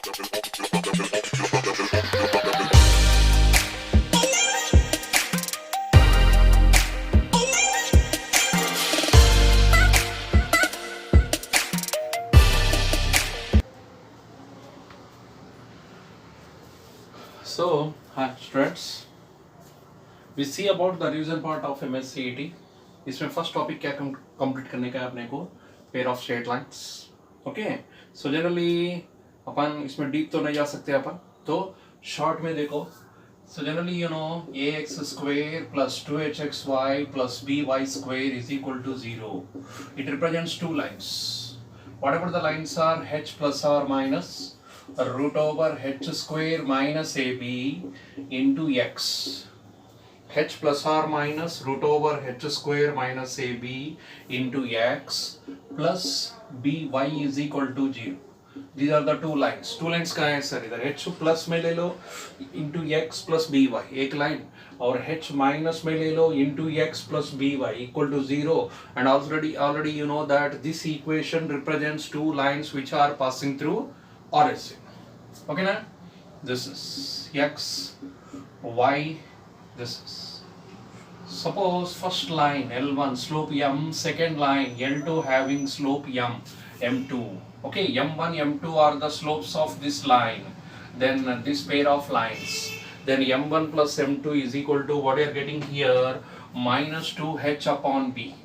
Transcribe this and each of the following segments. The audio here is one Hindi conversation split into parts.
So, hi students, we see about the revision part of MSCET. इसमें फर्स्ट टॉपिक क्या कंप्लीट करने का है अपने को, pair of straight lines. Okay, so generally अपन इसमें डीप तो नहीं जा सकते अपन, तो शॉर्ट में देखो. So generally you know ax square plus 2hxy plus by square is equal to 0. It represents two lines. Whatever the lines are, h plus or minus root over h square minus ab into x. h plus or minus root over h square minus ab into x plus by is equal to 0. These are the two lines. Two lines कहाँ है सर? इधर h plus में ले लो into x plus by एक लाइन, और h minus में ले लो into x plus by equal to 0. And already you know that this equation represents two lines which are passing through origin. Okay na? This is x, y, this is. Suppose first line L1 slope m, second line L2 having slope m2. Okay, m1, m2 are the slopes of this line. Then this pair of lines. Then m1 plus m2 is equal to what you are getting here, minus 2h upon b.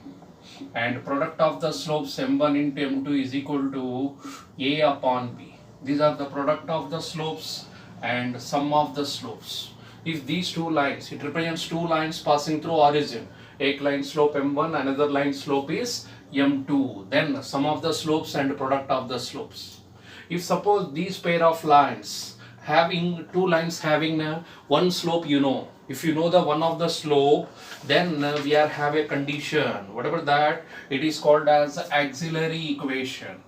And product of the slopes m1 into m2 is equal to a upon b. These are the product of the slopes and sum of the slopes. If these two lines, it represents two lines passing through origin. एक line slope m1, another line slope is m2. Then sum of the slopes and product of the slopes. If suppose these pair of lines having two lines having one slope, you know, if you know the one of the slope, then we are have a condition. Whatever that, it is called as auxiliary equation.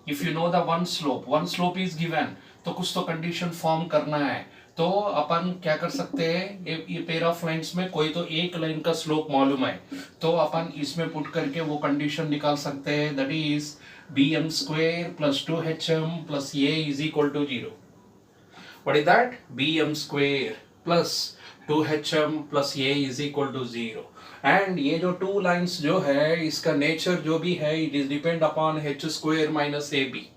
If you know the one slope is given, तो कुछ तो condition form करना है. तो अपन क्या कर सकते हैं, ये पेयर ऑफ लाइंस में कोई तो एक लाइन का स्लोप मालूम है, तो अपन इसमें पुट करके वो कंडीशन निकाल सकते हैं, that is bm square plus 2hm plus a is equal to 0. What is that? bm square plus 2hm plus a is equal to 0. And ये जो टू लाइंस जो है, इसका नेचर जो भी है, it is depend upon h square minus A b.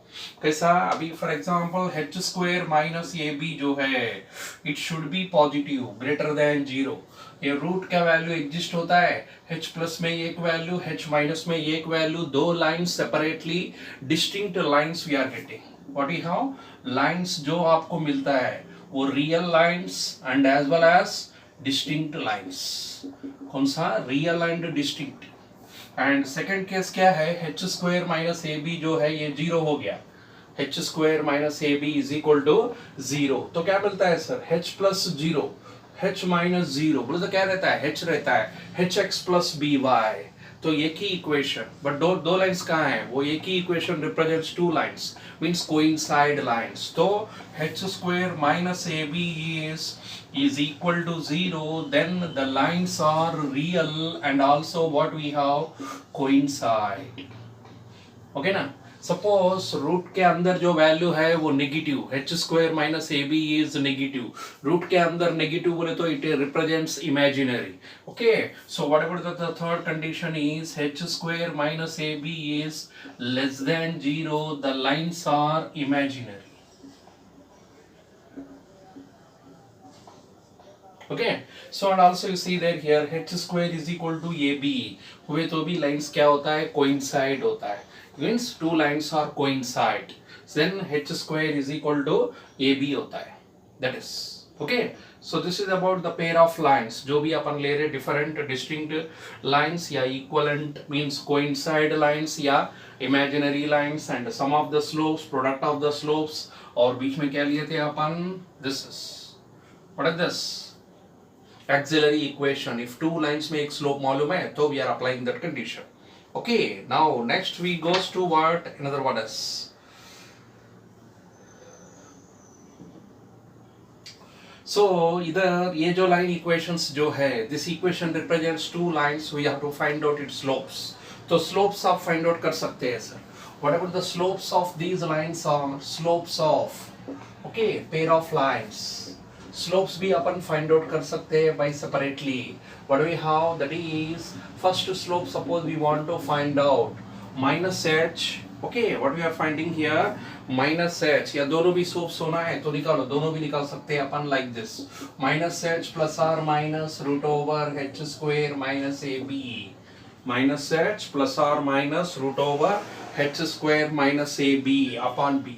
कैसा? अभी for example h square minus A b जो है, it should be positive, greater than 0. ये रूट का वैल्यू एग्जिस्ट होता है, h प्लस में एक वैल्यू, h माइनस में एक वैल्यू, दो lines separately distinct lines we are getting. What is how lines जो आपको मिलता है वो real lines and as well as distinct lines. कौन सा? Real and distinct. And second case क्या है, h स्क्वायर माइनस ए बी जो है ये 0 हो गया, h square minus A b is equal to 0. तो क्या मिलता है sir? h plus 0, h minus 0 बोले तो क्या रहता है? h रहता है, hx प्लस बी वाई. तो एक ही इक्वेशन, बट दो लाइंस कहाँ हैं? वो एक ही equation represents two lines, means coincide lines. तो h square minus A b is equal to 0, then the lines are real and also what we have, coincide. Okay ना? Suppose रूट के अंदर जो वैल्यू है वो negative, h square minus A b is negative. Root के अंदर नेगेटिव बोले तो it represents imaginary. Okay, so whatever the third condition is h square minus A b is less than 0, the lines are imaginary. Okay, so and also you see that here h square is equal to ab, हुए तो भी लाइंस क्या होता है? कोइंसाइड होता है, means two lines are coincide, then h square is equal to ab होता है. That is okay. So this is about the pair of lines जो भी अपन ले रहे, डिफरेंट डिस्टिंक्ट लाइंस या इक्वलेंट मींस कोइंसाइड लाइंस या imaginary lines, and sum of the slopes, product of the slopes, और बीच में क्या लिए थे अपन? This is what is this? auxiliary equation. If two lines में एक slope मालूम है तो we are applying that condition. Okay, now next we goes to what? Another what is? So इधर ये जो line equations जो है, this equation represents two lines, we have to find out its slopes. तो slopes आप find out कर सकते हैं सर. Whatever the slopes of these lines are, slopes of okay, pair of lines. Slopes भी अपन फाइंड आउट कर सकते हैं by separately. What we have, that is first slope. Suppose we want to find out minus h. Okay, what we are finding here, minus h. या दोनों भी स्लोप्स होना है तो निकालो, दोनों भी निकाल सकते हैं अपन like this. Minus h plus or minus root over h square minus A b. Minus h plus or minus root over h square minus A B upon b.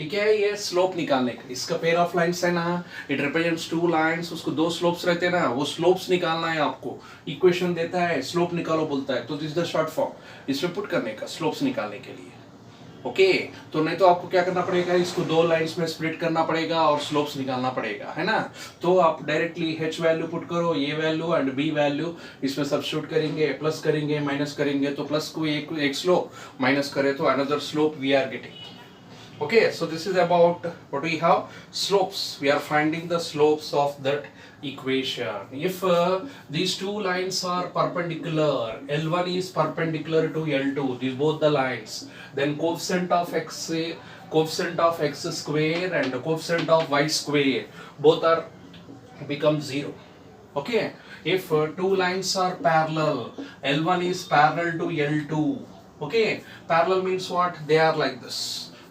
ये क्या है, ये स्लोप निकालने का. इसका पेयर ऑफ लाइंस है ना, इट रिप्रेजेंट्स टू लाइंस. उसको दो स्लोप्स रहते हैं ना, वो स्लोप्स निकालना है आपको. इक्वेशन देता है, स्लोप निकालो बोलता है, तो this is the short form इसमें पुट करने का, स्लोप्स निकालने के लिए. ओके, तो नहीं तो आपको क्या करना पड़ेगा, इसको दो लाइंस में स्प्लिट करना पड़ेगा और स्लोप्स निकालना पड़ेगा, है ना. तो आप डायरेक्टली h वैल्यू पुट करो, a value and b value इसमें सब्स्टिट्यूट करेंगे, प्लस करेंगे, माइनस करेंगे, तो प्लस को एक स्लोप, माइनस करे तो another slope we are getting. Okay, so this is about what we have, slopes. We are finding the slopes of that equation. If these two lines are perpendicular, L1 is perpendicular to L2, these both the lines, then coefficient of x square and coefficient of y square both are become 0. Okay, if two lines are parallel, L1 is parallel to L2. Okay, parallel means what, they are like this.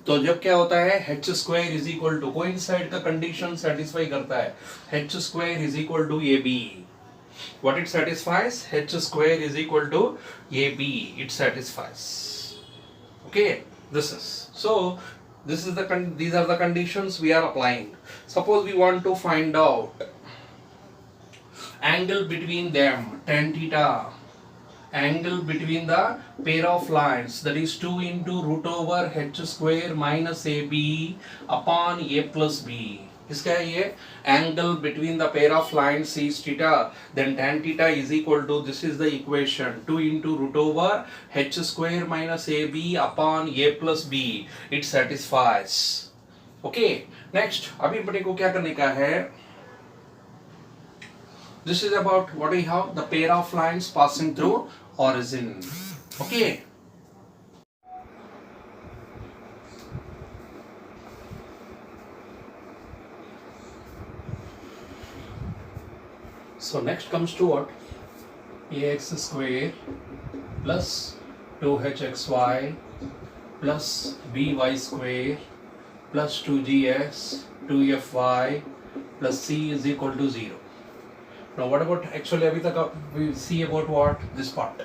तो जब क्या होता है, h square is equal to, coincide का कंडीशन सेटिस्फाई करता है, h square is equal to a b. What it satisfies, h square is equal to a b, it satisfies. Okay, this is so this is the these are the conditions we are applying. Suppose we want to find out angle between them tan theta. Angle between the pair of lines, that is 2 into root over h square minus ab upon a plus b. इसका है ये angle between the pair of lines is theta, then tan theta is equal to, this is the equation, 2 into root over h square minus ab upon a plus b. It satisfies. Okay, next अभी अपने को क्या करने का है, this is about what we have, the pair of lines passing through origin. Okay, so next comes to what, ax square plus 2hxy plus by square plus 2gx 2fy plus c is equal to 0. Now what about, actually अभी तक we see about what, this part,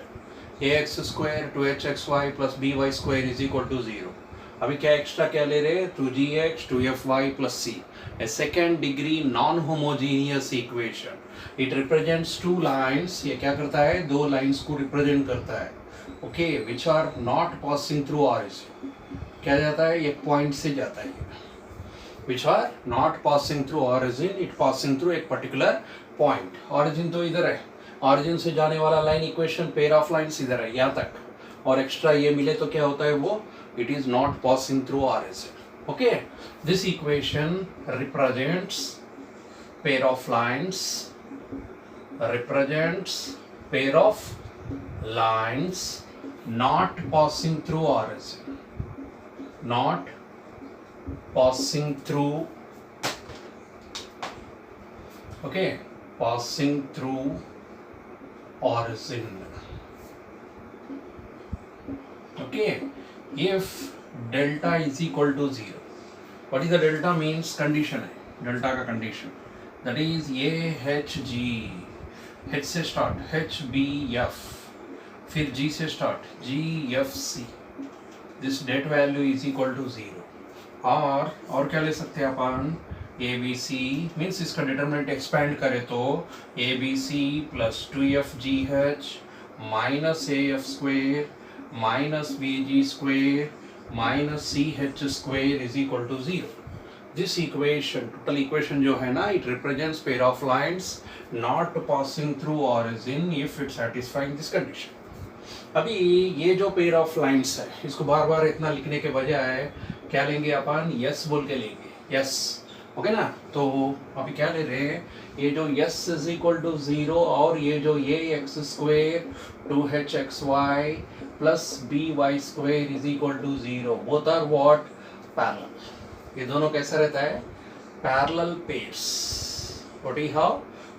ax square 2hxy plus by square is equal to 0. अभी क्या एक्स्ट्रा क्या ले रहे, 2gx 2fy plus c, a second degree non homogeneous equation. It represents two lines. ये क्या करता है, दो लाइंस को रिप्रेजेंट करता है. Okay, which are not passing through origin. क्या जाता है, एक पॉइंट से जाता है, which are not passing through origin, it passing through एक particular point. origin तो इधर है, origin से जाने वाला line equation, pair of lines इधर है यहाँ तक, और एक्स्ट्रा ये मिले तो क्या होता है वो, it is not passing through origin. Okay, this equation represents pair of lines, represents pair of lines not passing through origin, not passing through, okay, passing through origin. Okay, if delta is equal to 0, what is the delta means, condition है, delta का condition, that is a h g, h से start h b f, फिर g से start g f c, this det value is equal to 0. और क्या ले सकते हैं अपन, ए बी सी मीन्स इसका डिटरमिनेंट एक्सपेंड करें तो a b c plus 2fgh minus a f square minus b g square minus c h square is equal to 0. This equation, total equation जो है ना, it represents pair of lines not passing through origin if it satisfying this condition. अभी ये जो पेयर ऑफ लाइंस है, इसको बार बार इतना लिखने के बजाय क्या लेंगे अपन, यस बोल के लेंगे, यस. ओके ना, तो अभी क्या ले रहे हैं, ये जो यस इज इक्वल टू 0 और ये जो ये x square 2hxy plus by square is equal to 0, both are what, parallel. ये दोनों कैसा रहता है, parallel pairs. What we have,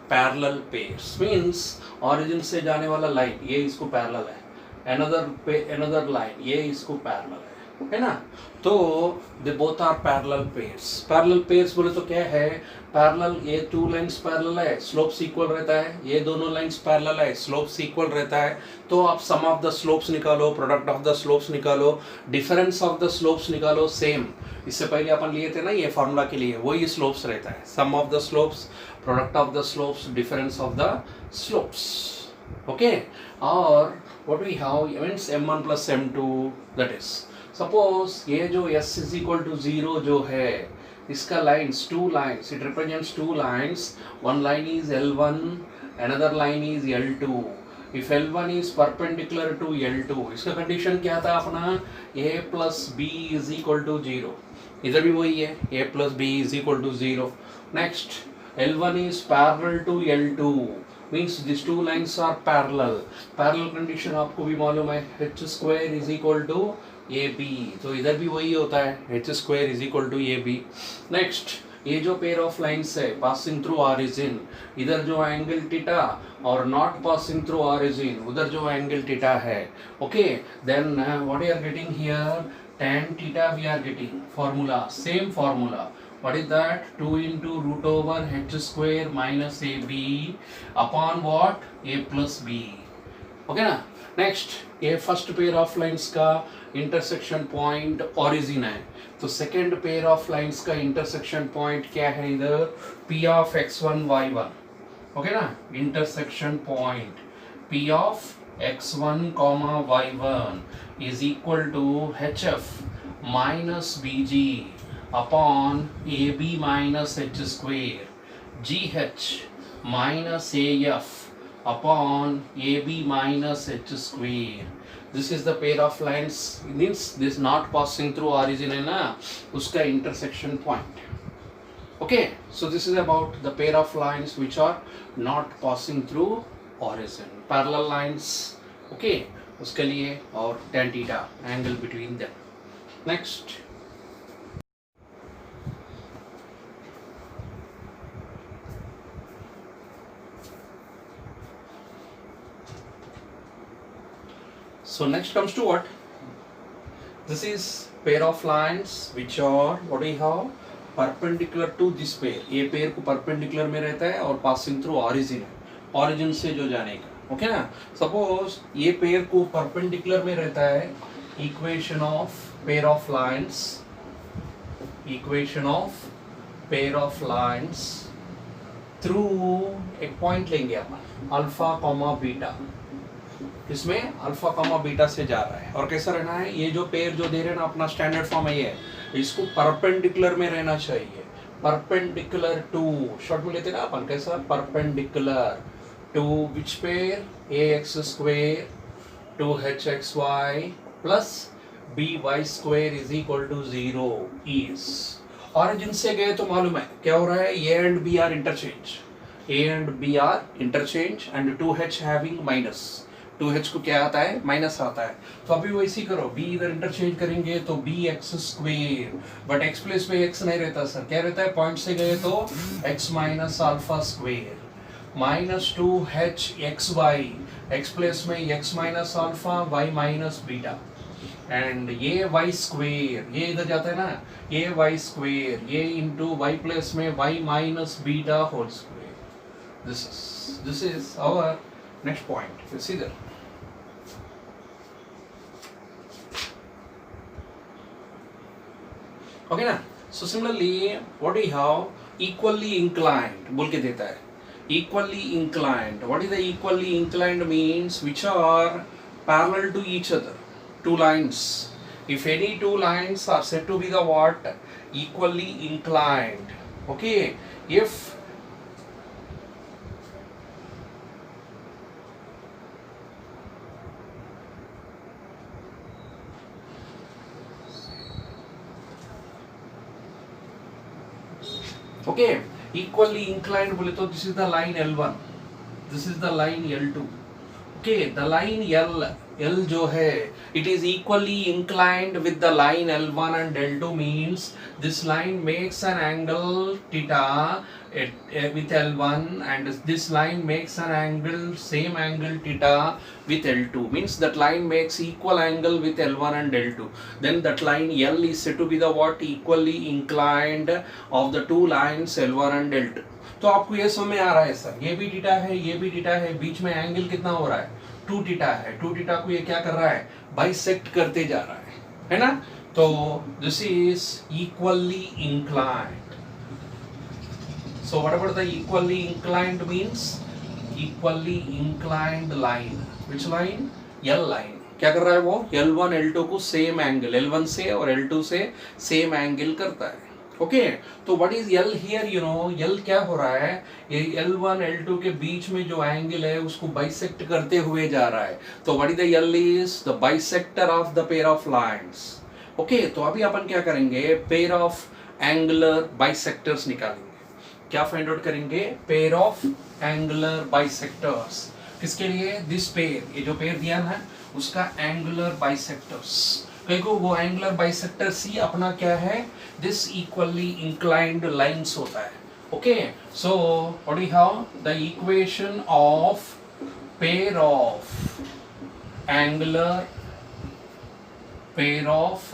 parallel pairs means origin से जाने वाला लाइन ये इसको पैरेलल है, अनदर लाइन ये इसको पैरेलल है ना. तो they both are parallel pairs. Parallel pairs बोले तो क्या है, पैरेलल ये टू लाइंस पैरेलल है, स्लोप्स इक्वल रहता है, ये दोनों लाइंस पैरेलल है, स्लोप्स इक्वल रहता है. तो आप सम ऑफ द स्लोप्स निकालो, प्रोडक्ट ऑफ द स्लोप्स निकालो, डिफरेंस ऑफ द स्लोप्स निकालो. सेम इससे पहले अपन लिए थे ना ये फॉर्मूला के लिए, वही स्लोप्स रहता है. Sum of the slopes, product of the slopes, difference of the slopes. Okay. और what we have means m1 plus m2, that is suppose ये जो s is equal to 0 जो है इसका lines, two lines, it represents two lines. One line is L1, another line is L2. If L1 is perpendicular to L2, इसका कंडीशन क्या था अपना, a plus b is equal to 0. इधर भी वही है, a plus b is equal to 0. Next, L1 is parallel to L2. Means these two lines are parallel. Parallel condition आपको भी मालूम है, h square is equal to ab. तो इधर भी वही होता है, h square is equal to ab. Next, ये जो पेयर ऑफ लाइन्स है पासिंग थ्रू ऑरिजिन, इधर जो एंगल थीटा और नॉट पासिंग थ्रू ऑरिजिन, उधर जो एंगल थीटा है. Okay, then what you are getting here, tan theta we are getting formula, same formula. What is that, 2 into root over h square minus ab upon what, a plus b. okay ना. नेक्स्ट, ये फर्स्ट पेयर ऑफ लाइंस का इंटरसेक्शन पॉइंट ऑरिजिन है, तो सेकेंड पेयर ऑफ लाइंस का इंटरसेक्शन पॉइंट क्या है इधर, p of x1 y1. Okay ना, intersection point p of x1 y1 is equal to hf minus bg upon ab minus h square, gh minus af upon ab minus h square. This is the pair of lines, means this not passing through origin है ना, उसका intersection point. Okay, so this is about the pair of lines which are not passing through origin. Parallel lines, okay, उसके लिए, और tan theta angle between them. Next, so next comes to what, this is pair of lines which are what we have perpendicular to this pair. ये पेयर को perpendicular में रहता है और passing through origin है, origin से जो जाने का. ओके ना, सपोज ये पेयर को परपेंडिकुलर में रहता है, equation of pair of lines, equation of pair of lines through एक पॉइंट लेंगे अपन अल्फा कॉमा बीटा, इसमें अल्फा कॉमा बीटा से जा रहा है. और कैसा रहना है, ये जो पेयर जो दे रहे हैं ना अपना स्टैंडर्ड फॉर्म है ये, इसको परपेंडिकुलर में रहना चाहिए. परपेंडिकुलर टू, शॉर्ट में लेते ना अपन, कैसा, perpendicular to which pair, ax square to hxy plus by square is equal to 0 is. origin से गए तो मालूम है क्या हो रहा है, a and b are interchange, a and b are interchange and 2h having minus, 2h को क्या आता है, माइनस आता है. तो अभी वैसे ही करो, b इधर इंटरचेंज करेंगे तो bx square, but x place में x नहीं रहता सर, क्या रहता है, पॉइंट से गए तो x minus alpha square minus 2hxy, x place में x minus alpha, y minus beta, and ये y स्क्वेयर, ये इधर जाता है ना, ये y स्क्वेयर, ये इंटू y प्लेस में y minus beta whole square. This is our next point. See that. Okay ना. So similarly what we have, equally inclined बोल के देता है, equally inclined. What is the equally inclined means, which are parallel to each other, two lines. If any two lines are said to be the what, equally inclined. Okay, if okay, equally inclined बोले तो this is the line L1, this is the line L2. Okay, the line L L जो है it is equally inclined with the line L1 and L2 means this line makes an angle theta with L1 and this line makes an angle same angle theta with L2 means that line makes equal angle with L1 and L2, then that line L is said to be the what equally inclined of the two lines L1 and L2. तो आपको ये समझ में आ रहा है सर, ये भी थीटा है ये भी थीटा है, बीच में एंगल कितना हो रहा है 2 थीटा है, 2 थीटा को ये क्या कर रहा है बाइसेक्ट करते जा रहा है ना। तो this is equally inclined. So what about the equally inclined means equally inclined line, which line L line क्या कर रहा है वो L1 L2 को सेम एंगल L1 से और L2 से सेम एंगल करता है। ओके तो what is L here, you know L क्या हो रहा है, ये L1 L2 के बीच में जो एंगल है उसको बाइसेक्ट करते हुए जा रहा है। तो what is the L is the bisector of the pair of lines. Okay तो अभी अपन क्या करेंगे पेयर ऑफ एंगुलर बाइसेक्टर्स निकालेंगे। क्या फाइंड आउट करेंगे पेयर ऑफ एंगुलर बाइसेक्टर्स, किसके लिए दिस पेयर, ये जो पेयर दिया ना उसका एंगुलर बाइसेक्टर्स। देखो वो एंगुलर बाइसेक्टर सी अपना क्या है दिस इक्वली इंक्लाइंड लाइंस होता है। Okay so what we have the equation of pair of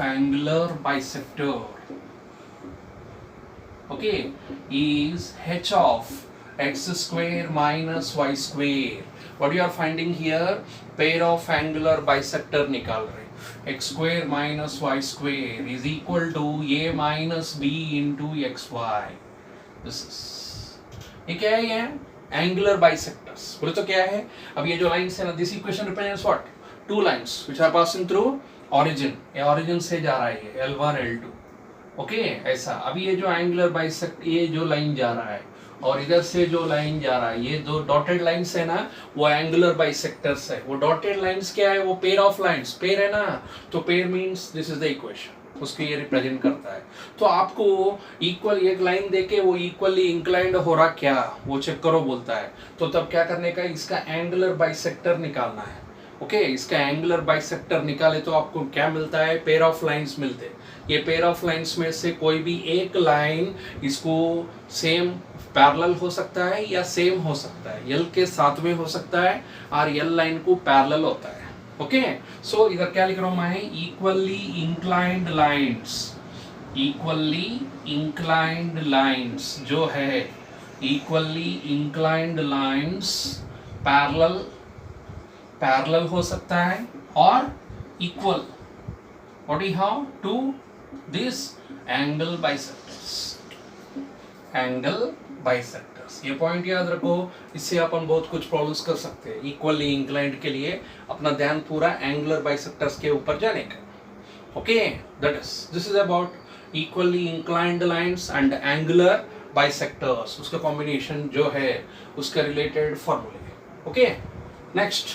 angular bisector okay is h of x square minus y square। what you are finding here pair of angular bisector निकाल रहे x square minus y square is equal to a minus b into xy। this is ये क्या है, ये एंगुलर बाइसेक्टर्स बोले तो क्या है। अब ये जो लाइंस है ना this equation represents what two lines which are passing through origin, ये ओरिजिन से जा रहा है ये L1 L2 ओके ऐसा। अभी ये जो एंगुलर बाइसेक्ट ये जो लाइन जा रहा है और इधर से जो लाइन जा रहा है ये दो डॉटेड लाइंस है ना वो एंगुलर बाइसेक्टर्स है। वो डॉटेड लाइंस क्या है वो पेयर ऑफ लाइंस, पेयर है ना तो pair means this is the equation उसको ये रिप्रेजेंट करता है। तो आपको इक्वल एक लाइन देके वो इक्वली इंक्लाइंड हो रहा क्या वो चेक करो बोलता है। तो तब क्या करने का इसका एंगुलर बाइसेक्टर निकालना है। ओके इसका एंगुलर बाइसेक्टर निकाले तो आपको क्या मिलता है पेयर ऑफ लाइंस मिलते हैं। ये पेयर ऑफ लाइंस में से कोई भी एक लाइन इसको सेम पैरेलल हो सकता है या सेम हो सकता है, L के साथ में हो सकता है और L लाइन को पैरेलल होता है। ओके सो इधर क्या लिख रहा हूं मैं इक्वली इंक्लाइंड लाइंस जो है इक्वली इंक्लाइंड लाइंस पैरेलल हो सकता है और equal what we have to this angle bisectors. ये पॉइंट याद रखो, इससे अपन बहुत कुछ प्रॉब्लम्स कर सकते हैं। इक्वली इंक्लाइंड के लिए अपना ध्यान पूरा एंगुलर बाइसेक्टर्स के ऊपर जाने का। Okay this is about equally inclined lines and angular bisectors, उसका कॉम्बिनेशन जो है उसका रिलेटेड फॉर्मूले। Okay next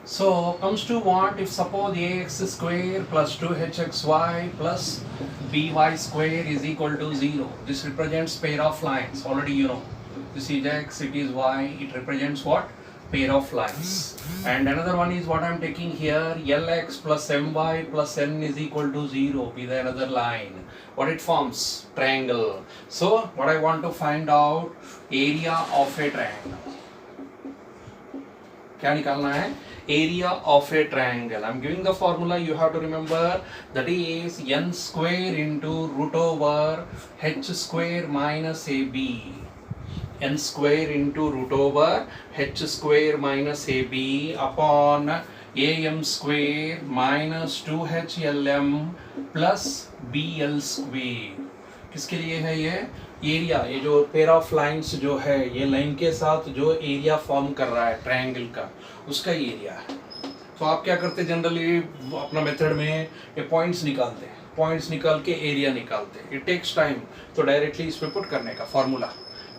So comes to what if suppose ax square plus 2hxy plus by square is equal to 0. This represents pair of lines. Already you know. This is x, it is y. It represents what? Pair of lines. And another one is what I am taking here. Lx plus my plus n is equal to 0. Be the another line. What it forms? Triangle. So what I want to find out area of a triangle. क्या निकालना है area of a triangle. I'm giving the formula, you have to remember, that is n square into root over h square minus ab. N square into root over h square minus ab upon am square minus 2hlm plus bl square. किसके लिए है ये एरिया, ये जो पेयर ऑफ लाइंस जो है ये लाइन के साथ जो एरिया फॉर्म कर रहा है ट्रायंगल का उसका एरिया है। तो आप क्या करते हैं जनरली अपना मेथड में ये पॉइंट्स निकालते हैं। पॉइंट्स निकाल के एरिया निकालते हैं, इट टेक्स टाइम। तो डायरेक्टली इसमें पुट करने का formula,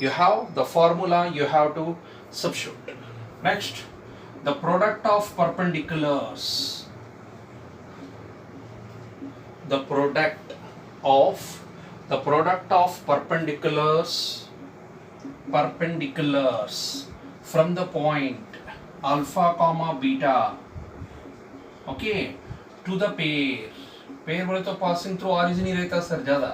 you have the formula, you have to substitute. Next, the product of perpendiculars, the product of perpendiculars from the point alpha comma beta, okay, to the pair बोले तो passing through origin ही रहता सर ज़्यादा,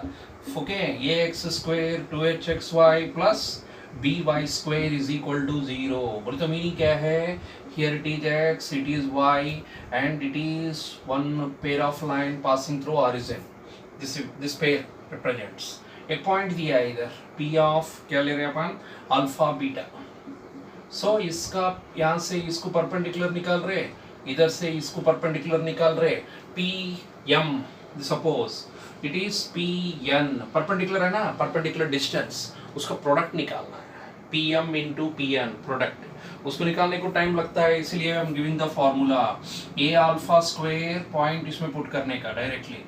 ओके, ये x square 2hxy plus by square is equal to 0, बोले तो मीनिंग क्या है, here it is x, it is y and it is one pair of line passing through origin, this pair represents एक पॉइंट दिया है इधर p ऑफ क्या ले रहे हैं अपन, अल्फा बीटा। सो इसका यहाँ से इसको परपेंडिकुलर निकाल रहे, इधर से इसको परपेंडिकुलर निकाल रहे, p m, suppose it is p n, perpendicular है ना, परपेंडिकुलर डिस्टेंस, उसका प्रोडक्ट निकालना है, p m into p n product, उसको निकालने को टाइम लगता है, इसलिए I am giving the formula a alpha square point इसमें पुट करने का directly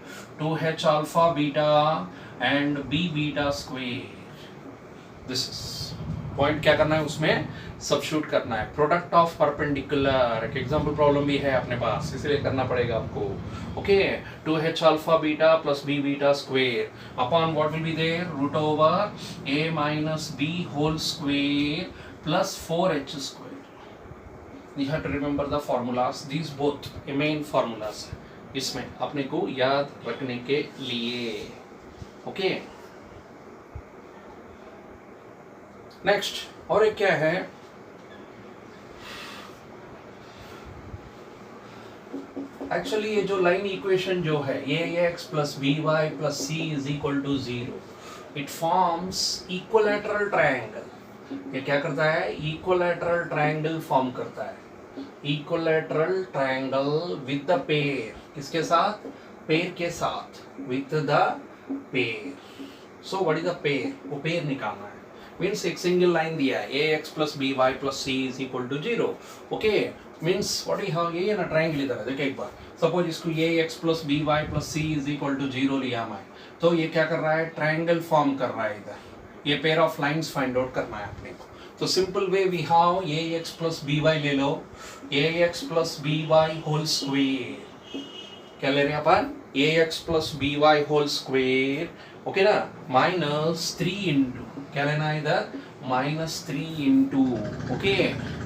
2h alpha beta and b beta square, this is point क्या करना है उसमें सब्स्टिट्यूट करना है, प्रोडक्ट ऑफ परपेंडिकुलर, एक एग्जांपल प्रॉब्लम भी है अपने पास इसलिए करना पड़ेगा आपको, ओके, 2h alpha beta plus b beta square upon what will be there, root over a minus b whole square plus 4h square. You have to remember the formulas, these both main formulas इसमें अपने को याद रखने के लिए, ओके। नेक्स्ट और एक क्या है, एक्चुअली ये जो लाइन इक्वेशन जो है ये x plus b y plus c is equal to 0, it forms equilateral triangle. ये क्या करता है, इक्वलैटरल ट्रायंगल फॉर्म करता है, equilateral triangle with the pair, किसके साथ, पेयर के साथ, with the pair. So what is the pair, वो पेयर निकालना है, मीन्स एक सिंगल लाइन दिया है a x plus b y plus c is equal to 0, okay, means what you have, ये ना ट्रायंगल इधर है, देखिए एक बार, सपोज इसको a x plus b y plus c is equal to 0 लिया मैं, तो ये क्या कर रहा है, ट्रायंगल फॉर्म कर रहा है इधर, ये pair of lines find out करना है अपने को। तो simple way we have a x plus b y ले लो, a x plus b y whole square, क्या ले रहे हैं अपन, a x plus b y whole square, okay ना, माइनस 3 इंटू क्या लेना है इधर, माइनस 3 इंटू, ओके,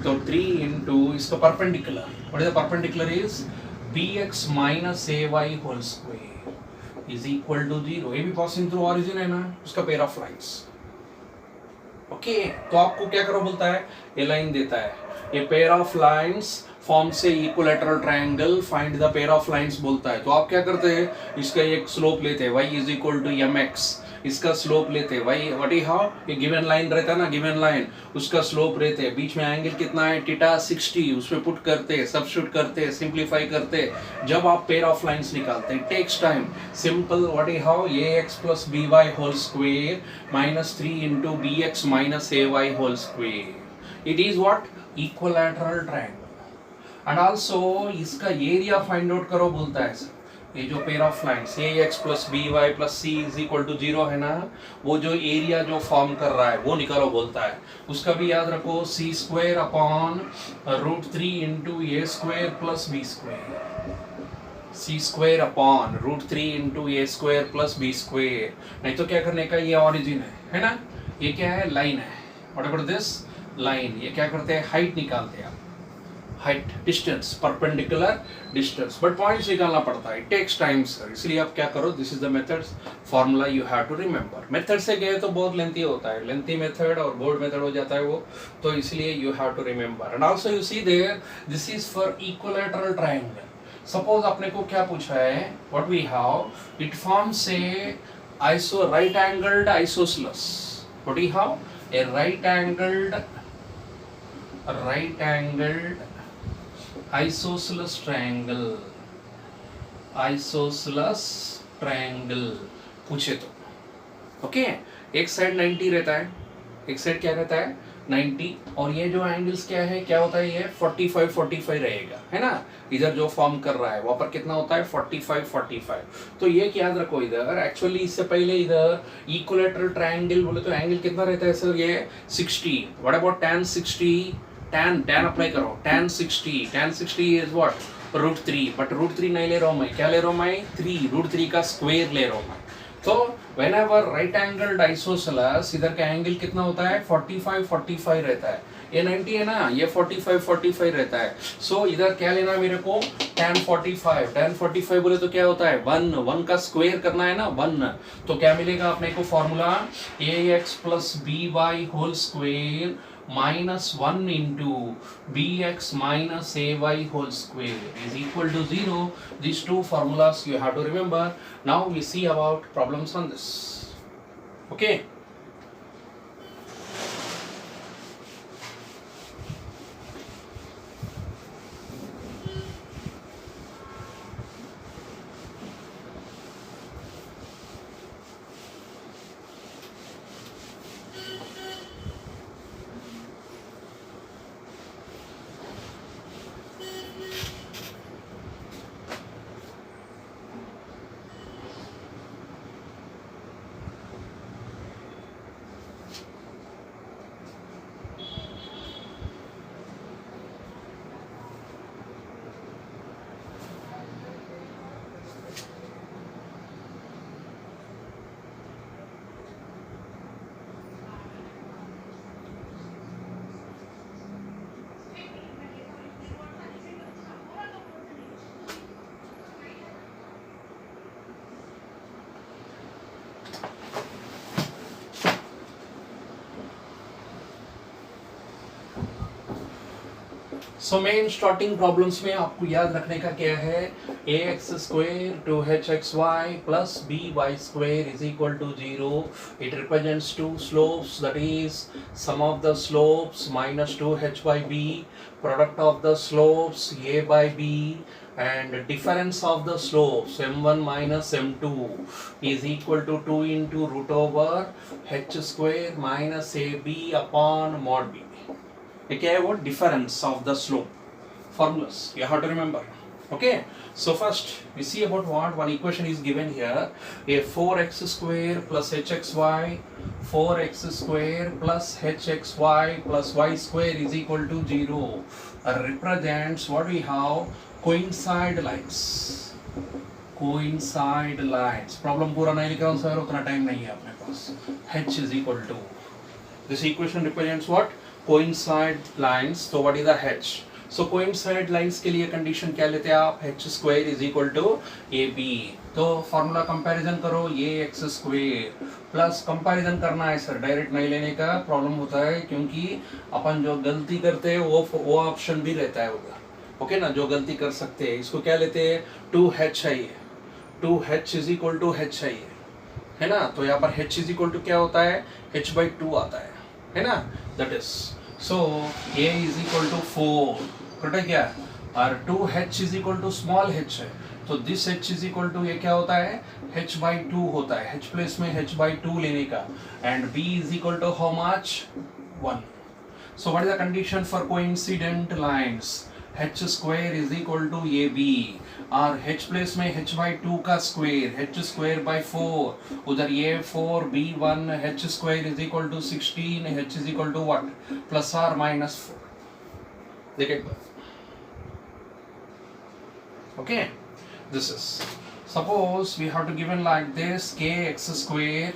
तो 3 इंटू इसका perpendicular, what is the perpendicular is bx minus ay whole square is equal to 0, ये भी पासिंग थ्रू ऑरिजिन है ना, उसका पेयर ऑफ लाइंस, ओके। तो आपको क्या करो बोलता है, ये लाइन देता है, ये पेयर ऑफ लाइंस फॉर्म से equilateral triangle, find the pair of lines बोलता है, तो आप क्या करते हैं, इसका एक स्लोप लेते हैं y is equal to mx, इसका स्लोप लेते हैं y, व्हाट यू हैव, ये गिवन लाइन रहता है ना, गिवन लाइन, उसका स्लोप रहते हैं, बीच में एंगल कितना है थीटा 60, उसमें पुट करते हैं, सब्स्टिट्यूट करते हैं, सिंपलीफाई करते हैं, जब आप पेयर ऑफ लाइंस निकालते हैं, takes time, simple, what you have, a x plus b y whole square minus 3 into b x minus a y whole square, it is what, equilateral triangle. And also इसका एरिया फाइंड आउट करो बोलता है सर, ये जो pair of lines a x plus b y plus c is equal to 0 है ना, वो जो एरिया जो फॉर्म कर रहा है वो निकालो बोलता है, उसका भी याद रखो, सी स्क्वायर अपॉन रूट 3 इंटू ए स्क्वायर प्लस बी स्क्वायर, सी स्क्वायर अपॉन रूट 3 इंटू ए स्क्वायर प्लस बी स्क्वायर, नहीं तो क्या करने का, ये ऑरिजिन है ना, ये क्या है, लाइन है, व्हाट अबाउट दिस लाइन, ये क्या करते हैं, हाइट निकालते हैं आप, height, distance, perpendicular distance, but points निकालना पड़ता है, टेक्स टाइम सर, इसलिए आप क्या करो, this is the method, formula you have to remember. Method से गए तो बहुत लेंथी होता है, लेंथी मेथड और बोर्ड मेथड हो जाता है वो, तो इसलिए you have to remember. And also you see there, this is for equilateral triangle. Suppose आपने को क्या पूछा है, what we have, it forms a iso right angled isosceles, what we have, a right angled isosceles triangle, isosceles triangle पूछे तो, ओके, एक साइड 90 रहता है, एक साइड क्या रहता है 90, और ये जो एंगल्स क्या है, क्या होता है, ये 45 45 रहेगा, है ना। इधर जो फॉर्म कर रहा है वहाँ पर कितना होता है, 45 45। तो ये याद रखो, इधर एक्चुअली इससे पहले इधर इक्विलेटरल ट्रायंगल बोले तो एंगल कितना रहता है सर, ये 60। What about tan 60, tan apply करो, tan 60 इज व्हाट, √3, बट √3 नहीं ले रहा हूँ मैं, क्या ले रहा हूँ मैं, 3, √3 का स्क्वायर ले रहा हूँ मैं। तो when ever right angle isosceles, इधर का एंगल कितना होता है, 45 45 रहता है। ये 90 है ना, ये 45 45 रहता है। सो इधर क्या लेना है मेरे को, tan 45 बोले तो क्या होता है, 1 का स्क्वायर करना है ना, 1। तो क्या मिलेगा अपने को formula, ax plus by whole square -1 into bx minus ay whole square is equal to 0. These two formulas you have to remember. Now we see about problems on this. Okay. So main starting problems में आपको याद रखने का क्या है, ax square to hxy plus by square is equal to 0. It represents two slopes, that is sum of the slopes minus 2h by b, product of the slopes a by b, and difference of the slopes m1 minus m2 is equal to 2 into root over h square minus ab upon mod b. क्या है वो, difference of the slope formulas you have to remember. Okay, so first we see about what one equation is given here, a 4x square plus hxy, 4x square plus hxy plus y square is equal to 0 represents what we have, coincide lines. coincide lines problem पूरा नहीं लिख रहा हूँ सर, उतना टाइम नहीं है अपने पास। h is equal to, this equation represents what, coincide lines. तो what is the h? So coincide lines के लिए कंडीशन क्या लेते हैं आप, h square is equal to ab. तो फॉर्मूला कंपैरिजन करो, ax square प्लस कंपैरिजन करना है सर, डायरेक्ट नहीं लेने का प्रॉब्लम होता है, क्योंकि अपन जो गलती करते हैं वो ऑप्शन भी रहता है उधर। ओके ना, जो गलती कर सकते हैं इसको क्या लेते हैं, 2h है, 2h is equal to h है ना। तो यहाँ पर h is equal to क्या होता है, h/2 आता है ना, that is, so a is equal to 4, correct है क्या, और 2h is equal to small h है, तो this h is equal to ये क्या होता है, h/2 होता है, h प्लेस में h/2 लेने का, and b is equal to how much, 1. So what is the condition for coincident lines, h square is equal to ab, और h प्लेस में h/2 का स्क्वायर, h square by 4, उधर ये 4 b1, h square is equal to 16, h is equal to what, plus or minus 4. देखिए, okay, this is, suppose we have to given like this, kx square,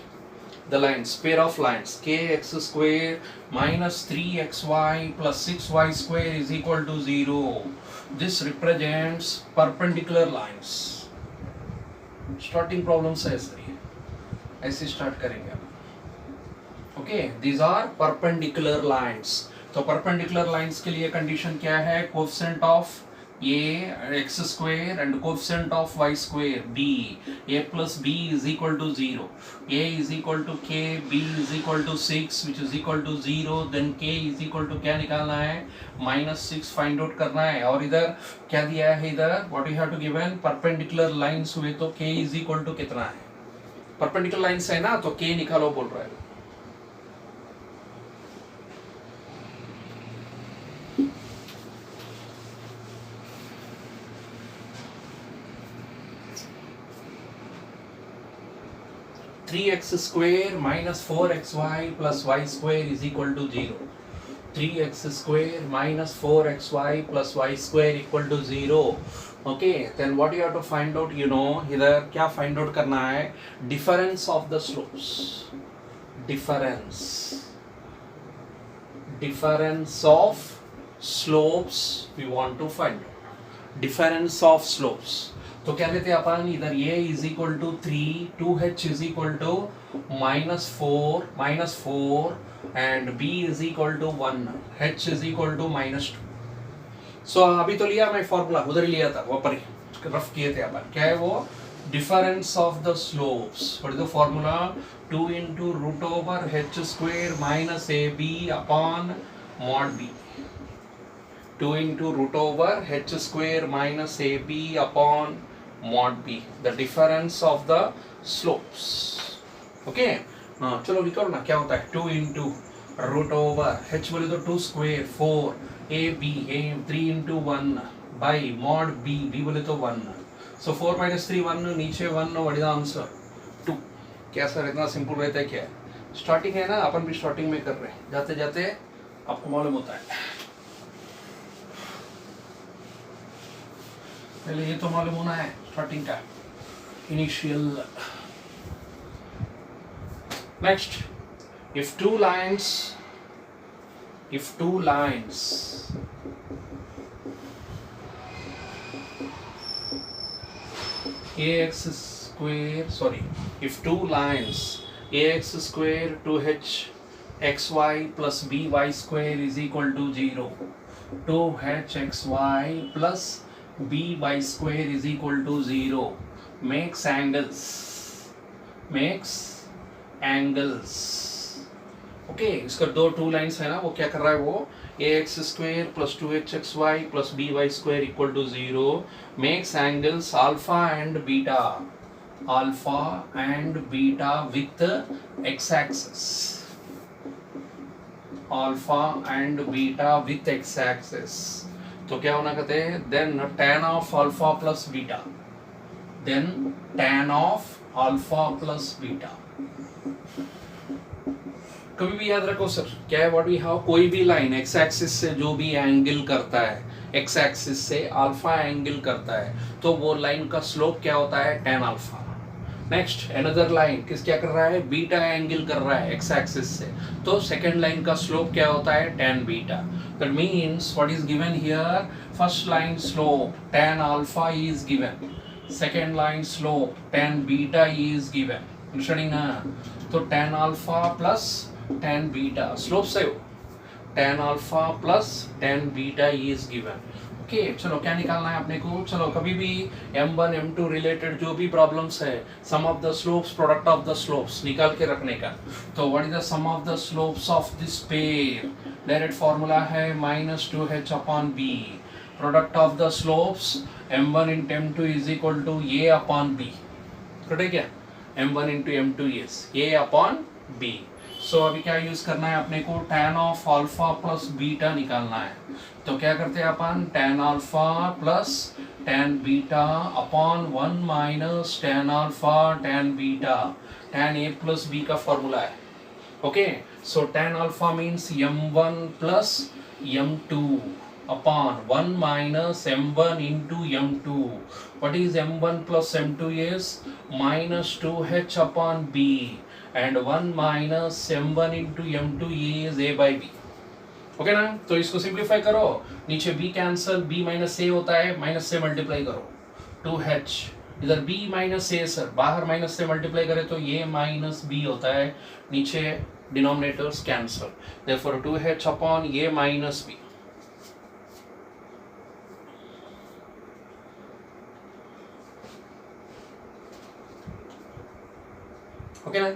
the lines, pair of lines, kx square minus 3xy plus 6y square is equal to 0. This represents perpendicular lines. Starting problem से ऐसे start करेंगे। Okay, these are perpendicular lines. तो perpendicular lines के लिए condition क्या है, coefficient of a x square and coefficient of y square b, a plus b is equal to 0, a is equal to k, b is equal to 6 which is equal to 0, then k is equal to क्या निकालना है, -6 फाइंड आउट करना है, और इधर क्या दिया है, इधर what you have to given, perpendicular lines हुए तो k is equal to कितना है, perpendicular lines है ना, तो k निकालो बोल रहा है, 3x square minus 4xy plus y square is equal to 0. 3x square minus 4xy plus y square equal to 0. Okay, then what you have to find out, you know, इधर क्या find out करना है? Difference of the slopes. Difference of slopes we want to find out. Difference of slopes. तो क्या लेते हैं अपन इधर a is equal to 3, 2h is equal to minus 4 and b is equal to 1, h is equal to minus 2. सो अभी तो लिया मैं फॉर्मूला उधर ही लिया था वो पर रफ किए थे अपन क्या है वो difference of the slopes what is the formula 2 into root over h square minus ab upon mod b 2 into root over h square minus ab upon mod b the difference of the slopes okay चलो लिखो ना क्या होता है 2 into root over h बोले तो 2 square 4 a b a 3 into 1 by mod b b बोले तो 1 so 4 minus 3 1 नीचे 1 व्हाट इज द आंसर 2 क्या सर इतना सिंपल रहता है क्या स्टार्टिंग है ना अपन भी स्टार्टिंग में कर रहे हैं जाते जाते आपको मालूम होता है पहले ये तो मालूम होना है स्टार्टिंग का initial next if two lines ax square if two lines ax square 2h xy plus by square is equal to 0 2h xy plus by square is equal to 0 makes angles okay इसका दो टू लाइंस है ना वो क्या कर रहा है वो ax square plus 2hxy plus by square equal to 0 makes angles alpha and beta with x axis alpha and beta with x axis तो क्या होना कहते हैं then tan of alpha plus beta कभी भी याद रखो सर क्या है व्हाट वी हैव कोई भी लाइन एक्स एक्सिस से जो भी एंगल करता है एक्स एक्सिस से अल्फा एंगल करता है तो वो लाइन का स्लोप क्या होता है tan alpha next another line क्या कर रहा है बीटा एंगल कर रहा है एक्स एक्सिस से तो सेकंड लाइन का स्लोप क्या होता है tan beta that means what is given here first line slope tan alpha is given second line slope tan beta is given understanding ना तो tan alpha plus tan beta slope से tan alpha plus tan beta is given okay चलो क्या निकालना है अपने को चलो कभी भी m1 m2 रिलेटेड जो भी प्रॉब्लम्स है sum of the slopes product of the slopes निकाल के रखने का तो what is the sum of the slopes of this pair direct formula है -2h upon b product of the slopes m1 into m2 is equal to a upon b correct है m1 into m2 is a upon b सो अभी क्या यूज करना है अपने को tan of alpha plus beta निकालना है तो क्या करते हैं अपन tan alpha plus tan beta upon 1 minus tan alpha tan beta tan a plus b का फॉर्मूला है okay so tan alpha means m1 plus m2 upon 1 minus m1 into m2 what is m1 plus m2 is minus 2h upon b and 1 minus m1 into m2 is a by b okay ना तो इसको सिंप्लीफाई करो नीचे b cancel b minus a होता है माइनस से मल्टीप्लाई करो 2h इधर b माइनस a सर बाहर माइनस से मल्टीप्लाई करें तो a माइनस b होता है नीचे denominators cancel therefore 2h upon a minus b okay ना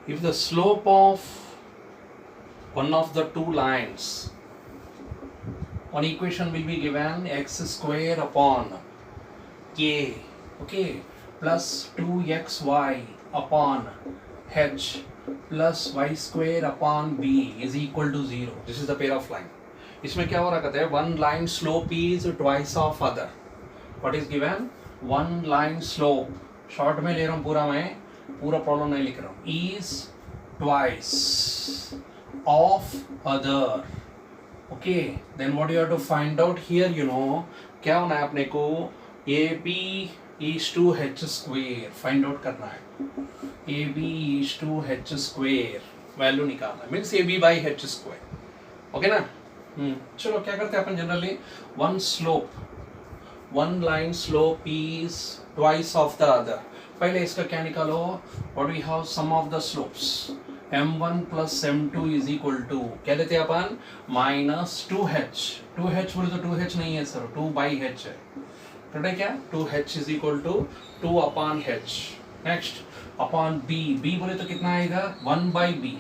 if the slope of one of the two lines one equation will be given x square upon k, okay, plus 2xy upon h plus y square upon b is equal to 0. This is the pair of line. इसमें क्या हो रहा कहते हैं, one line slope is twice of other. What is given? One line slope. Short में ले रहा हूँ पूरा, मैं पूरा प्रॉब्लम नहीं लिख रहा हूँ. is twice of other. Okay, then what you have to find out here, you know, क्या होना है अपने को, AB is to h square find out करना है. AB is to h square value निकालना है, means AB by h square. Okay ना. चलो क्या करते हैं अपन generally, one slope, one line slope is twice of the other. पहले इसका क्या निकालो, what we have sum of the slopes, m1 plus m2 is equal to क्या लेते हैं अपन, माइनस 2h. 2h बोले तो 2h नहीं है सर, 2 by h है. करेक्ट है क्या, 2h is equal to 2 upon h. Next upon b, b बोले तो कितना आएगा, 1 by b.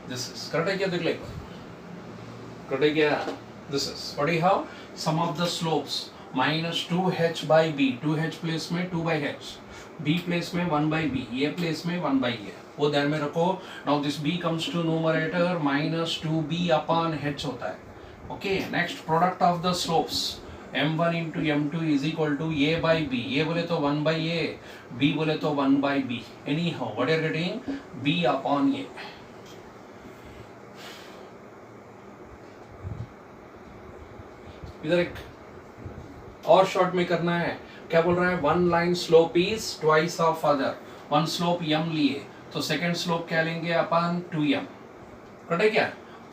This is correct है क्या, देख ले करेक्ट है क्या. This is what we have, sum of the slopes minus 2h by b. 2h place में 2 by h, b प्लेस में 1 by b, ये प्लेस में 1 by a, वो ध्यान में रखो. Now this b comes to numerator, minus 2b upon h होता है. Okay, next product of the slopes m1 into m2 is equal to a by b. a बोले तो 1 by a, b बोले तो 1 by b. anyhow what you are getting, b upon a. इधर एक और शॉर्ट में करना है. क्या बोल रहा है, one line slope is twice of other. One slope m लिए तो सेकेंड स्लोप क्या लेंगे अपन, 2m. करेक्ट है क्या,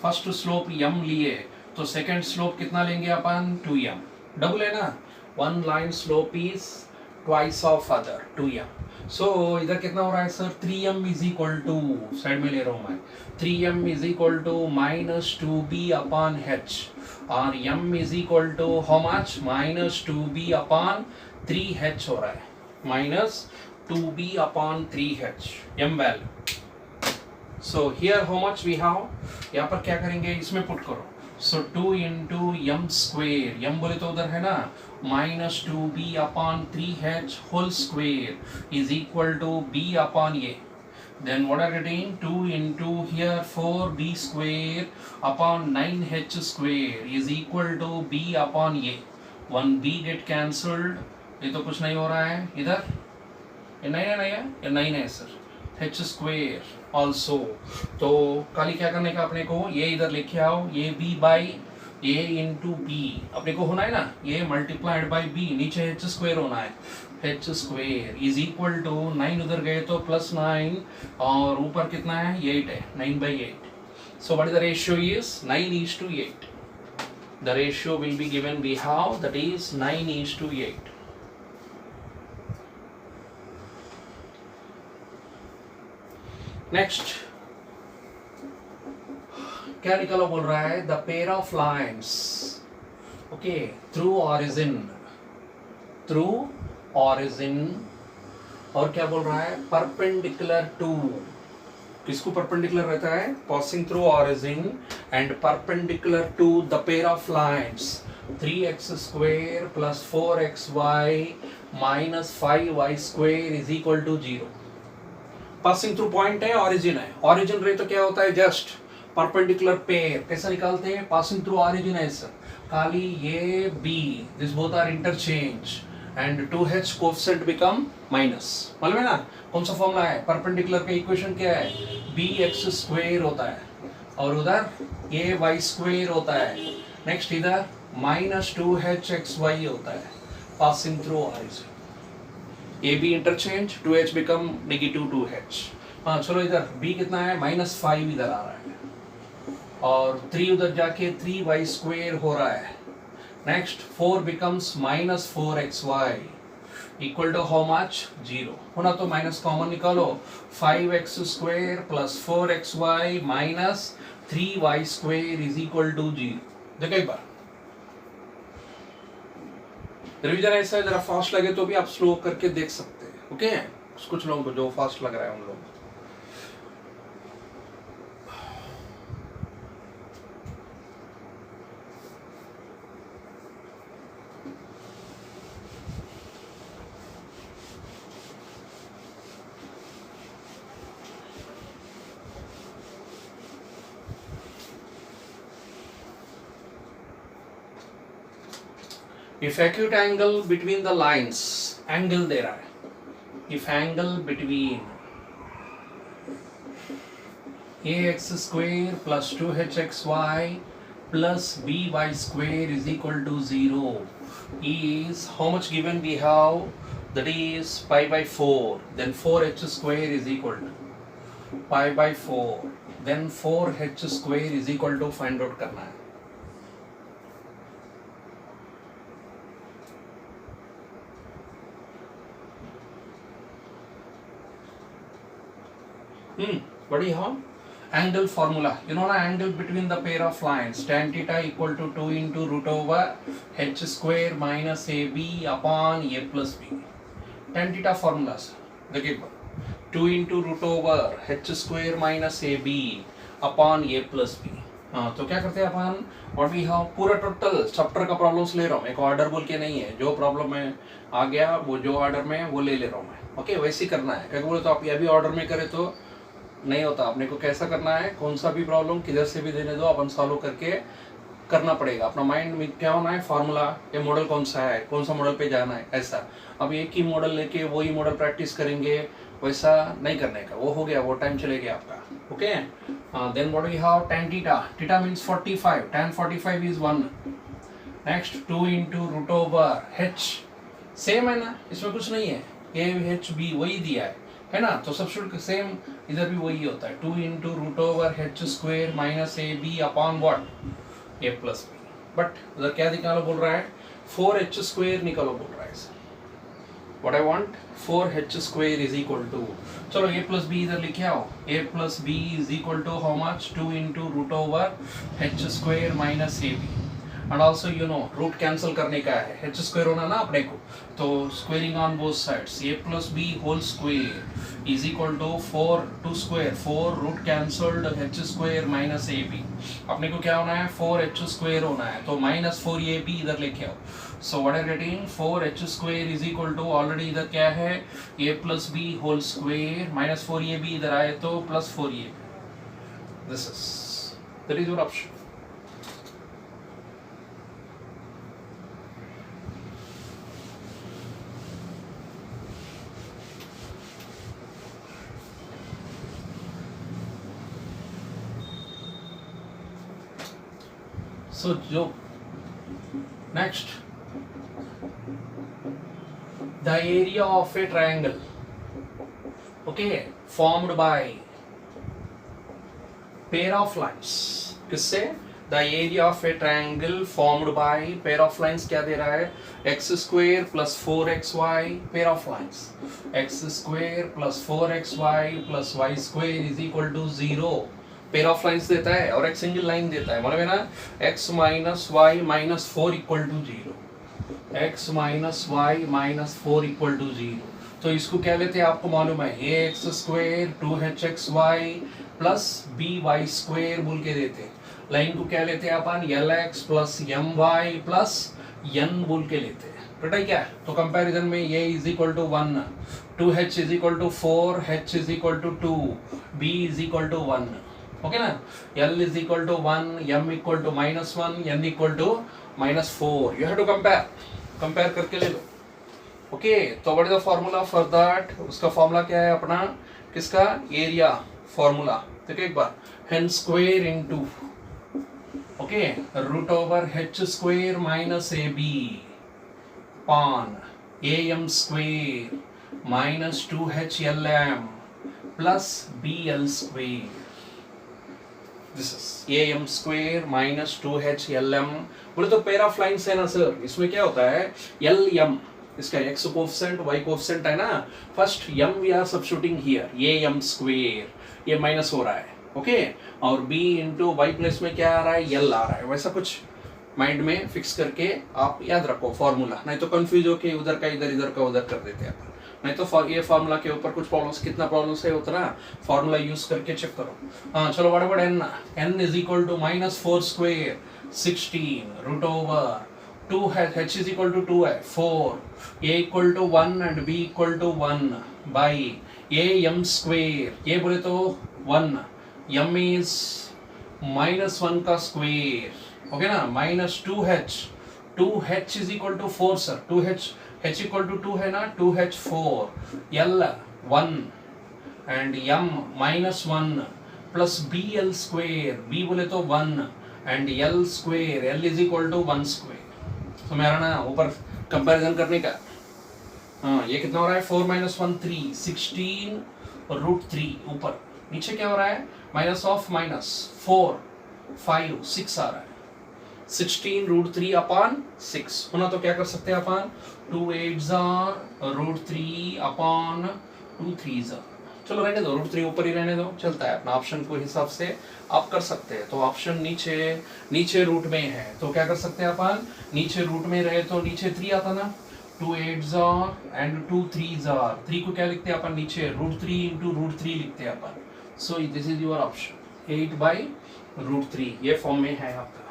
फर्स्ट स्लोप m लिए तो सेकेंड स्लोप कितना लेंगे अपन, 2m. डबल है ना, one line slope is twice of other 2m. So इधर कितना हो रहा है सर, 3m is equal to, side में ले रहा हूं मैं, 3m is equal to minus 2b upon h, और m is equal to how much, minus 2b upon 3h हो रहा है, minus 2b upon 3h m value. So here how much we have, यहाँ पर क्या करेंगे, इसमें पुट करो. सो 2 इंटू m स्क्वेयर, m बोले तो उधर है ना, minus 2b upon 3h whole square is equal to b upon a. then what are getting, 2 into here 4b square upon 9h square is equal to b upon a. 1b get cancelled, ये तो कुछ नहीं हो रहा है इधर, ये 9 है ना, ये 9 है सर, h स्क्वेयर ऑल्सो. तो खाली क्या करने का अपने को, ये इधर लिखे आओ, ये b by a into B अपने को होना है ना, ये मल्टीप्लाइड बाई b, नीचे h स्क्वेयर होना है, h square is equal to 9 उधर गए तो प्लस 9, और ऊपर कितना है 8 है, 9 by 8. So what is the ratio is 9:8. The ratio will be given we have, that is 9:8. Next क्या निकालो बोल रहा है, the pair of lines, okay, through origin, और क्या बोल रहा है, परपेंडिकुलर टू, किसको परपेंडिकुलर रहता है, passing through origin and perpendicular to the pair of lines 3x square plus 4xy minus 5y square is equal to 0. Passing through point है, ऑरिजिन है, ऑरिजिन रहे तो क्या होता है, जस्ट परपेंडिकुलर पेयर. कैसा निकालते हैं, पासिंग थ्रू ऑरिजिन है सर, खाली ये b, this both are interchange and 2h coefficient become minus. मालूम है ना कौन सा फॉर्मूला है, परपेंडिकुलर का इक्वेशन क्या है, bx स्क्वेयर होता है, और उधर ये y स्क्वेयर होता है. नेक्स्ट इधर माइनस 2hxy होता है, passing through origin. AB interchange, 2h become negative 2h. हाँ चलो इधर b कितना है, माइनस 5 इधर आ रहा है, और 3 उधर जाके 3y स्क्वेयर हो रहा है. Next 4 becomes minus 4xy equal to how much, 0 होना तो माइनस कॉमन निकालो, 5x square plus 4xy minus 3y square is equal to 0. देखो एक बार रिवीजन ऐसा है, जरा फास्ट लगे तो भी आप स्लो करके देख सकते हैं. ओके, कुछ लोगों को जो फास्ट लग रहा है उन लोगों को. If acute angle between the lines, angle दे रहा है, if angle between ax square plus 2hxy plus by square is equal to 0 is how much given we have, that is pi by 4, then 4h square is equal to pi by 4, then 4h square is equal to find out करना है. What do you have? Angle formula, you know na, angle between the pair of lines, tan theta equal to 2 into root over h square minus ab upon a plus b. tan theta formulas देखिए 2 into root over h square minus ab upon a plus b. हाँ, तो क्या करते हैं अपन, व्हाट वी हैव, पूरा टोटल चैप्टर का प्रॉब्लम्स ले रहा हूँ, एक ऑर्डर बोल के नहीं है, जो प्रॉब्लम में आ गया वो जो ऑर्डर में वो ले रहा हूँ मैं. ओके, वैसे ही करना है. क्या बोले तो आप ये भी ऑर्डर में करें तो नहीं होता. अपने को कैसा करना है, कौन सा भी प्रॉब्लम किधर से भी देने दो, अपन सॉल्व करके करना पड़ेगा. अपना माइंड में क्या होना है, फार्मूला, ये मॉडल कौन सा है, कौन सा मॉडल पे जाना है, ऐसा. अब एक ही मॉडल लेके वही मॉडल प्रैक्टिस करेंगे, वैसा नहीं करने का, वो हो गया, वो टाइम चले गया आपका. Okay, then what we have, tan theta, theta means 45, tan 45 is 1. Next 2 into root over h, same है ना, इसमें कुछ नहीं है, a h b वही दिया है ना, तो सब्स्टिट्यूट सेम इधर भी वही होता है. 2 into root over h square minus A B upon what, A plus B. But उधर क्या निकालो बोल रहा है, 4h स्क्वायर निकालो बोल रहा है. What I want, 4h square is equal to, चलो a प्लस बी इधर लिखे आओ, a plus B is equal to how much, 2 into root over h square minus A B. And also you know root cancel करने का है, h स्क्वायर होना ना अपने को, तो squaring on both sides, a plus B whole square is equal to 4 2 square, 4 root cancelled h square minus A B. अपने को क्या होना है, 4h स्क्वायर होना है, तो माइनस 4ab इधर लेके आओ. So what are getting, 4h square is equal to, already इधर क्या है, a plus B whole square minus 4ab इधर आए तो plus 4ab. This is, that is your option. So, जो next, the area of a triangle, okay, formed by pair of lines. किससे, the area of a triangle formed by pair of lines क्या दे रहा है, x square plus 4xy, pair of lines, x square plus 4xy plus y square is equal to 0. Pair of lines देता है और एक सिंगल लाइन देता है, मतलब है ना, x minus Y minus 4 equal to 0, x minus Y minus 4 equal to 0. तो इसको क्या लेते हैं आपको मालूम है, ax square 2hxy plus by square बोल के देते हैं. लाइन को क्या लेते हैं अपन, lx plus my plus n बोल के लेते हैं. पता है क्या, तो कंपैरिजन में ये is equal to 1, 2h is equal to 4, h is equal to 2, b is equal to 1. Okay ना, L is equal to 1, M equal to -1, N equal to -4. You have to compare करके ले लो. ओके, तो what is the formula for that, उसका फॉर्मूला क्या है अपना, किसका, एरिया फॉर्मूला. देखो एक बार, हेन square into, okay, root over h square minus A B upon am square minus 2hlm plus bl square. This is am square minus 2hlm. बोले तो पेयर ऑफ लाइंस है ना सर, इसमें क्या होता है, lm, इसका x कोएफिशिएंट y कोएफिशिएंट है ना, first m we are substituting here, am square, ये माइनस हो रहा है, ओके, और b इनटू y प्लस में क्या आ रहा है, l आ रहा है. वैसा कुछ माइंड में फिक्स करके आप याद रखो फॉर्मूला, नहीं तो कंफ्यूज होके उधर का इधर, इधर का उधर कर देते हैं अपन. नहीं तो ये फार्मूला के ऊपर कुछ प्रॉब्लम्स, कितना प्रॉब्लम्स है उतना फार्मूला यूज करके चेक करो. हाँ चलो, what about n, n is equal to -4 square 16 root over 2 है, h इज इक्वल टू 2 है 4, a equal to 1 and b equal to 1 by am square, ये बोले तो 1, m इज -1 का स्क्वायर, ओके ना, -2h 2h is equal to 4 sir, 2h h equal to 2 है ना, 2h 4, l 1 and m -1 plus bl square, b बोले तो 1 and l square, l is equal to 1 square. तो मेरा ना ऊपर कंपैरिजन करने का, हाँ ये कितना हो रहा है, 4 - 1 3, 16√3 ऊपर, नीचे क्या हो रहा है, माइनस ऑफ माइनस 4 5 6 आ रहा है, 16√3 अपॉन 6 होना, तो क्या कर सकते हैं अपन, 2 8s √3 अपॉन 2 3s, चलो रहने दो, √3 ऊपर ही रहने दो, चलता है अपना, ऑप्शन को हिसाब से आप कर सकते हैं। तो ऑप्शन नीचे रूट में है, तो क्या कर सकते हैं अपन, नीचे रूट में रहे तो नीचे 3 आता ना, 2 8s एंड 2 3s, 3 को क्या लिखते हैं अपन नीचे, √3 इंटू √3 लिखते हैं अपन। So this is your option, 8/√3, ये फॉर्म में है आपका।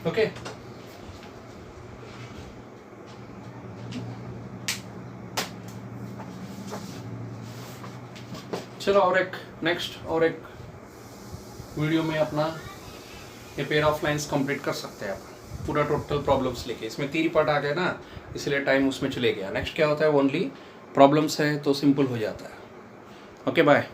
ओके चलो, और एक नेक्स्ट और एक वीडियो में अपना ये पेयर ऑफ लाइंस कंप्लीट कर सकते हैं आप, पूरा टोटल प्रॉब्लम्स लेके। इसमें 3 पार्ट आ गए ना, इसलिए टाइम उसमें चले गया। नेक्स्ट क्या होता है, ओनली प्रॉब्लम्स है तो सिंपल हो जाता है। Okay bye.